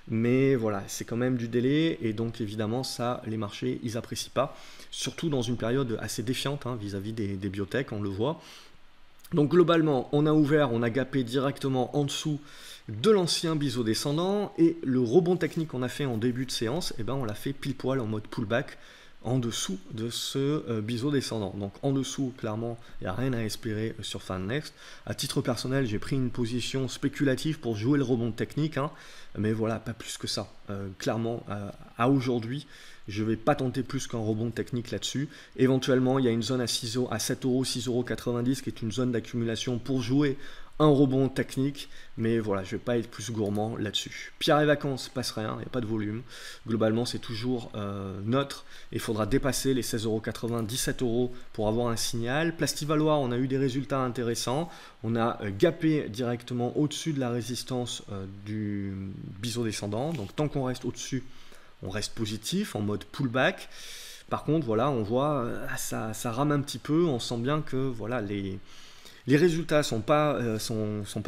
Mais voilà, c'est quand même du délai et donc évidemment ça, les marchés, ils apprécient pas. Surtout dans une période assez défiante vis-à-vis des biotech, on le voit. Donc globalement, on a ouvert, on a gapé directement en dessous de l'ancien biseau descendant et le rebond technique qu'on a fait en début de séance, eh ben, on l'a fait pile poil en mode pullback en dessous de ce biseau descendant. Donc en dessous, clairement, il n'y a rien à espérer sur FanNext. À titre personnel, j'ai pris une position spéculative pour jouer le rebond technique, mais voilà, pas plus que ça. Clairement, à aujourd'hui, je ne vais pas tenter plus qu'un rebond technique là-dessus. Éventuellement, il y a une zone à 7 €, 6,90 € qui est une zone d'accumulation pour jouer un rebond technique, mais voilà, je ne vais pas être plus gourmand là-dessus. Pierre et vacances, passe rien, il n'y a pas de volume. Globalement, c'est toujours neutre. Il faudra dépasser les 16,80 €, 17 € pour avoir un signal. Plastivaloir, on a eu des résultats intéressants. On a gapé directement au-dessus de la résistance du biseau descendant. Donc tant qu'on reste au-dessus, on reste positif en mode pullback. Par contre, voilà, on voit ça rame un petit peu. On sent bien que voilà, les résultats sont pas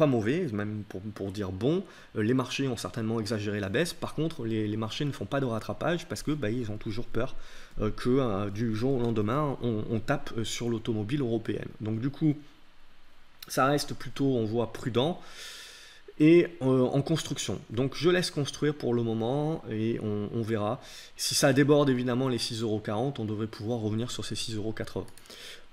mauvais, même pour dire bon. Les marchés ont certainement exagéré la baisse. Par contre, les marchés ne font pas de rattrapage parce que ils ont toujours peur que du jour au lendemain, on tape sur l'automobile européenne. Donc du coup, ça reste plutôt, on voit, prudent. Et en construction. Donc je laisse construire pour le moment et on verra. Si ça déborde évidemment les 6,40 €, on devrait pouvoir revenir sur ces 6,80 €.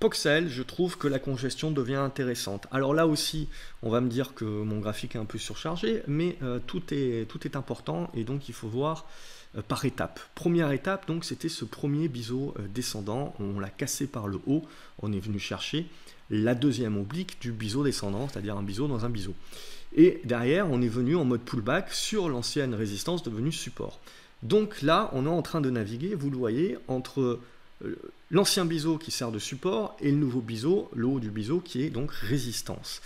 Poxel, je trouve que la congestion devient intéressante. Alors là aussi, on va me dire que mon graphique est un peu surchargé, mais tout est important et donc il faut voir par étapes. Première étape, donc c'était ce premier biseau descendant, on l'a cassé par le haut, on est venu chercher la deuxième oblique du biseau descendant, c'est-à-dire un biseau dans un biseau. Et derrière, on est venu en mode pullback sur l'ancienne résistance devenue support. Donc là, on est en train de naviguer, vous le voyez, entre l'ancien biseau qui sert de support et le nouveau biseau, le haut du biseau qui est donc résistance.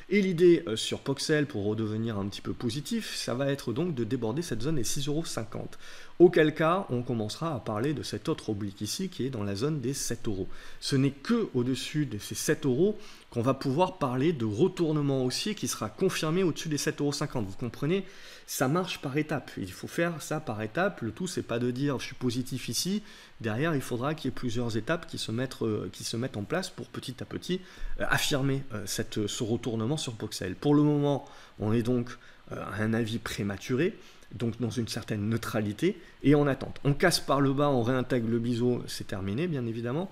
Et l'idée sur Poxel, pour redevenir un petit peu positif, ça va être donc de déborder cette zone des 6,50 €. Auquel cas, on commencera à parler de cette autre oblique ici qui est dans la zone des 7 €. Ce n'est que au-dessus de ces 7 € qu'on va pouvoir parler de retournement haussier qui sera confirmé au-dessus des 7,50 €. Vous comprenez, ça marche par étapes. Il faut faire ça par étapes. Le tout, c'est pas de dire je suis positif ici. Derrière, il faudra qu'il y ait plusieurs étapes qui se mettent en place pour petit à petit affirmer ce retournement sur Poxel. Pour le moment, on est donc à un avis prématuré, donc dans une certaine neutralité et en attente. On casse par le bas, on réintègre le biseau, c'est terminé bien évidemment.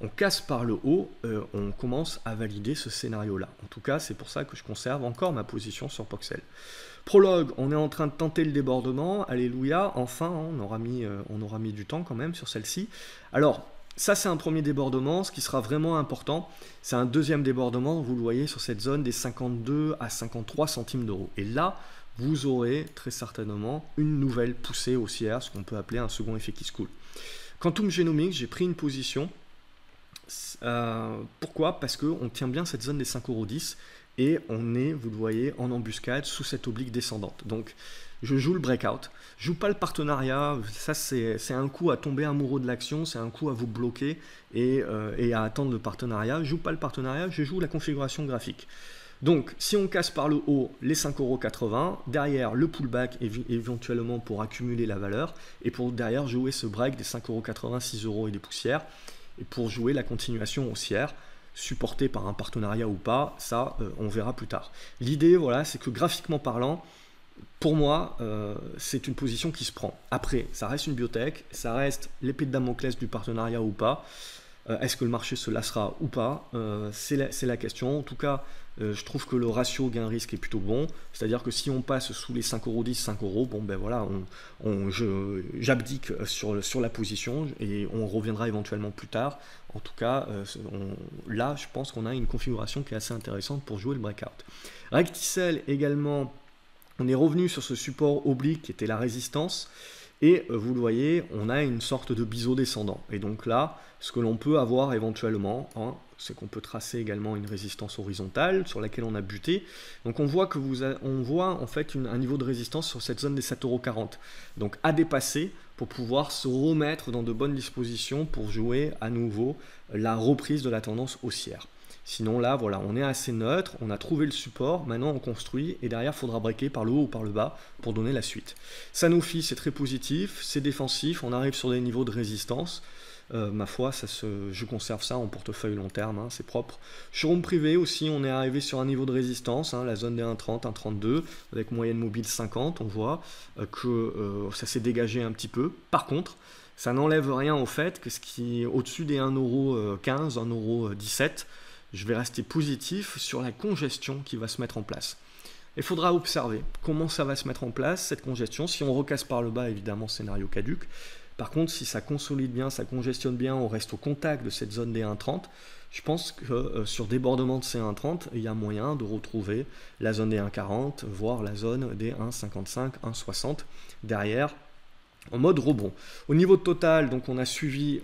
On casse par le haut, on commence à valider ce scénario-là. En tout cas, c'est pour ça que je conserve encore ma position sur Poxel. Prologue, on est en train de tenter le débordement, alléluia, enfin, on aura mis du temps quand même sur celle-ci. Alors, ça c'est un premier débordement, ce qui sera vraiment important, c'est un deuxième débordement, vous le voyez sur cette zone des 52 à 53 centimes d'euros. Et là, vous aurez très certainement une nouvelle poussée haussière, ce qu'on peut appeler un second effet qui se coule. Quantum Genomics, j'ai pris une position. Pourquoi? Parce qu'on tient bien cette zone des 5,10 € et on est, vous le voyez, en embuscade sous cette oblique descendante. Donc je joue le breakout, je joue pas le partenariat, ça c'est un coup à tomber amoureux de l'action, c'est un coup à vous bloquer et à attendre le partenariat. Je joue pas le partenariat, je joue la configuration graphique. Donc si on casse par le haut les 5,80 €, derrière le pullback éventuellement pour accumuler la valeur et pour derrière jouer ce break des 5,80 €, 6 € et des poussières. Et pour jouer la continuation haussière, supportée par un partenariat ou pas, ça, on verra plus tard. L'idée, voilà, c'est que graphiquement parlant, pour moi, c'est une position qui se prend. Après, ça reste une biotech, ça reste l'épée de Damoclès du partenariat ou pas. Est-ce que le marché se lassera ou pas? C'est la question. En tout cas, je trouve que le ratio gain-risque est plutôt bon. C'est-à-dire que si on passe sous les 5,10 €, 5 €, bon ben voilà, j'abdique sur la position et on reviendra éventuellement plus tard. En tout cas, là, je pense qu'on a une configuration qui est assez intéressante pour jouer le breakout. Recticel également, on est revenu sur ce support oblique qui était la résistance. Et vous le voyez, on a une sorte de biseau descendant. Et donc là, ce que l'on peut avoir éventuellement, c'est qu'on peut tracer également une résistance horizontale sur laquelle on a buté. Donc on voit en fait un niveau de résistance sur cette zone des 7,40 €. Donc à dépasser pour pouvoir se remettre dans de bonnes dispositions pour jouer à nouveau la reprise de la tendance haussière. Sinon là, voilà, on est assez neutre, on a trouvé le support, maintenant on construit, et derrière, il faudra breaker par le haut ou par le bas pour donner la suite. Sanofi, c'est très positif, c'est défensif, on arrive sur des niveaux de résistance. Ma foi, je conserve ça en portefeuille long terme, hein, c'est propre. Showroom privé aussi, on est arrivé sur un niveau de résistance, hein, la zone des 1,30, 1,32, avec moyenne mobile 50, on voit que ça s'est dégagé un petit peu. Par contre, ça n'enlève rien au fait que ce qui est au-dessus des 1,15€, 1,17€, je vais rester positif sur la congestion qui va se mettre en place. Il faudra observer comment ça va se mettre en place, cette congestion. Si on recasse par le bas, évidemment, scénario caduc. Par contre, si ça consolide bien, ça congestionne bien, on reste au contact de cette zone des 1,30, je pense que sur débordement de ces 1,30, il y a moyen de retrouver la zone des 1,40, voire la zone des 1,55, 1,60 derrière, en mode rebond. Au niveau total, donc on a suivi,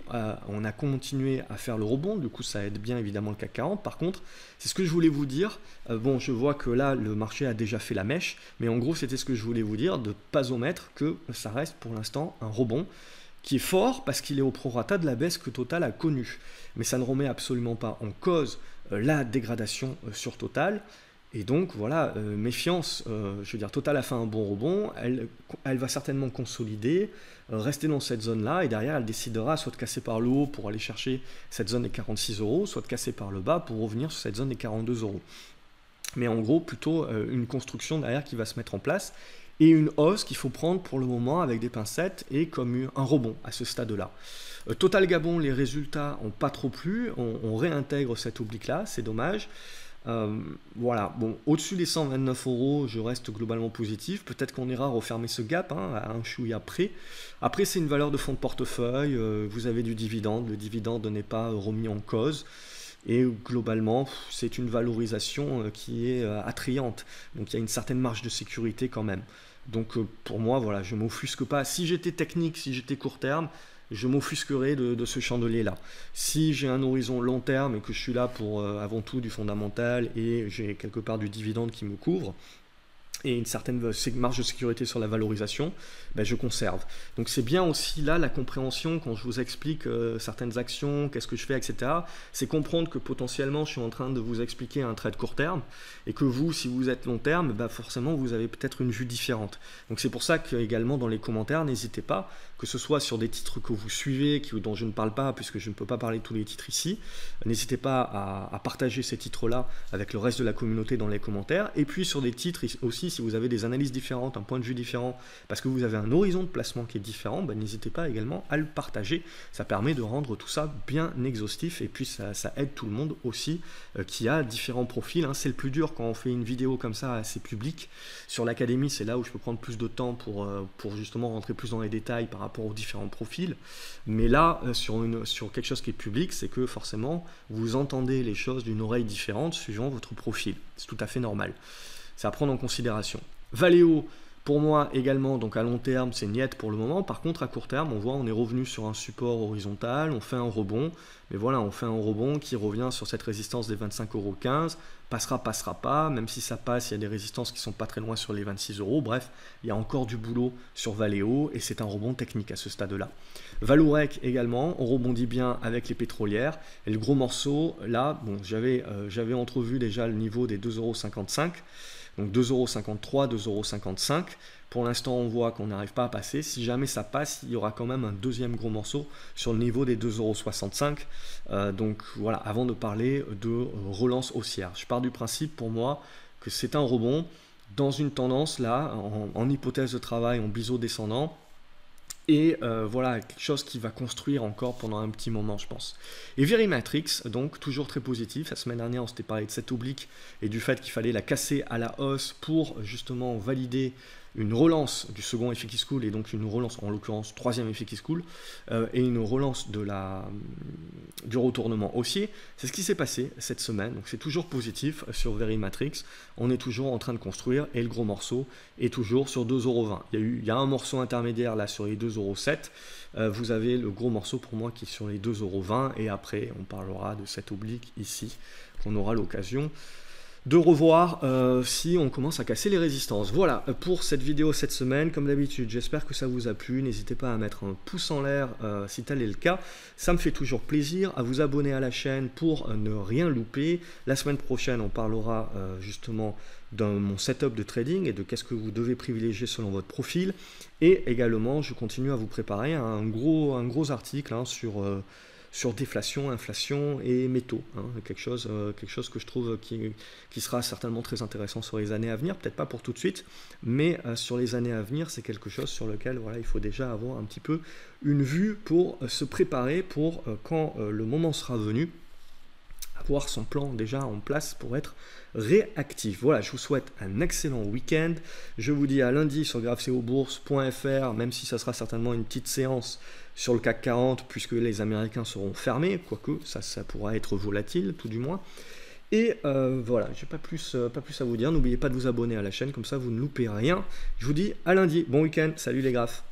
on a continué à faire le rebond, du coup ça aide bien évidemment le CAC 40. Par contre, c'est ce que je voulais vous dire, bon je vois que là le marché a déjà fait la mèche, mais en gros c'était ce que je voulais vous dire, de pas omettre que ça reste pour l'instant un rebond qui est fort parce qu'il est au prorata de la baisse que Total a connue. Mais ça ne remet absolument pas en cause la dégradation sur Total. Et donc voilà, méfiance, je veux dire, Total a fait un bon rebond, elle va certainement consolider, rester dans cette zone-là, et derrière elle décidera soit de casser par le haut pour aller chercher cette zone des 46€, soit de casser par le bas pour revenir sur cette zone des 42€. Mais en gros, plutôt une construction derrière qui va se mettre en place, et une hausse qu'il faut prendre pour le moment avec des pincettes et comme un rebond à ce stade-là. Total Gabon, les résultats n'ont pas trop plu, on réintègre cette oblique-là, c'est dommage. Voilà, bon, au-dessus des 129€, je reste globalement positif. Peut-être qu'on ira refermer ce gap hein, à un chouïa près. Après, c'est une valeur de fonds de portefeuille. Vous avez du dividende. Le dividende n'est pas remis en cause. Et globalement, c'est une valorisation qui est attrayante. Donc, il y a une certaine marge de sécurité quand même. Donc, pour moi, voilà, je ne m'offusque pas. Si j'étais technique, si j'étais court terme, je m'offusquerai de ce chandelier-là. Si j'ai un horizon long terme et que je suis là pour avant tout du fondamental et j'ai quelque part du dividende qui me couvre, et une certaine marge de sécurité sur la valorisation, ben je conserve. Donc c'est bien aussi là la compréhension quand je vous explique certaines actions, qu'est-ce que je fais, etc. C'est comprendre que potentiellement je suis en train de vous expliquer un trade court terme et que vous, si vous êtes long terme, ben forcément vous avez peut-être une vue différente. Donc c'est pour ça que également dans les commentaires, n'hésitez pas, que ce soit sur des titres que vous suivez, dont je ne parle pas puisque je ne peux pas parler de tous les titres ici, n'hésitez pas à partager ces titres-là avec le reste de la communauté dans les commentaires, et puis sur des titres aussi, si vous avez des analyses différentes, un point de vue différent, parce que vous avez un horizon de placement qui est différent, ben, n'hésitez pas également à le partager. Ça permet de rendre tout ça bien exhaustif, et puis ça aide tout le monde aussi qui a différents profils. Hein. C'est le plus dur quand on fait une vidéo comme ça assez publique. Sur l'académie, c'est là où je peux prendre plus de temps pour justement rentrer plus dans les détails par rapport aux différents profils. Mais là, sur quelque chose qui est public, c'est que forcément, vous entendez les choses d'une oreille différente suivant votre profil. C'est tout à fait normal. C'est à prendre en considération. Valeo, pour moi également, donc à long terme, c'est niet pour le moment. Par contre, à court terme, on voit, on est revenu sur un support horizontal, on fait un rebond. Mais voilà, on fait un rebond qui revient sur cette résistance des 25,15€. Passera pas. Même si ça passe, il y a des résistances qui sont pas très loin sur les 26€. Bref, il y a encore du boulot sur Valeo et c'est un rebond technique à ce stade-là. Valorec également, on rebondit bien avec les pétrolières. Et le gros morceau, là, bon, j'avais entrevu déjà le niveau des 2,55€. Donc 2,53€, 2,55€. Pour l'instant, on voit qu'on n'arrive pas à passer. Si jamais ça passe, il y aura quand même un deuxième gros morceau sur le niveau des 2,65€. Donc voilà, avant de parler de relance haussière. Je pars du principe pour moi que c'est un rebond dans une tendance là, en hypothèse de travail, en biseau descendant. Et voilà, quelque chose qui va construire encore pendant un petit moment, je pense. Et Verimatrix, donc toujours très positif. La semaine dernière, on s'était parlé de cette oblique et du fait qu'il fallait la casser à la hausse pour justement valider une relance du second effet qui se coule et donc une relance, en l'occurrence troisième effet qui se coule, et une relance du retournement haussier. C'est ce qui s'est passé cette semaine, donc c'est toujours positif sur Verimatrix. On est toujours en train de construire et le gros morceau est toujours sur 2,20€. Il y a un morceau intermédiaire là sur les 2,07€. Vous avez le gros morceau pour moi qui est sur les 2,20€ et après on parlera de cette oblique ici qu'on aura l'occasion de revoir si on commence à casser les résistances. Voilà pour cette vidéo cette semaine. Comme d'habitude, j'espère que ça vous a plu. N'hésitez pas à mettre un pouce en l'air si tel est le cas. Ça me fait toujours plaisir. À vous abonner à la chaîne pour ne rien louper. La semaine prochaine, on parlera justement de mon setup de trading et de qu'est-ce que vous devez privilégier selon votre profil. Et également, je continue à vous préparer un gros article sur déflation, inflation et métaux. Quelque chose que je trouve qui sera certainement très intéressant sur les années à venir. Peut-être pas pour tout de suite, mais sur les années à venir, c'est quelque chose sur lequel voilà, il faut déjà avoir un petit peu une vue pour se préparer pour quand le moment sera venu, avoir son plan déjà en place pour être réactif. Voilà, je vous souhaite un excellent week-end. Je vous dis à lundi sur graphcobourse.fr, même si ça sera certainement une petite séance sur le CAC 40, puisque les Américains seront fermés, quoique ça pourra être volatile, tout du moins. Et voilà, je n'ai pas plus à vous dire. N'oubliez pas de vous abonner à la chaîne, comme ça vous ne loupez rien. Je vous dis à lundi. Bon week-end. Salut les graphes.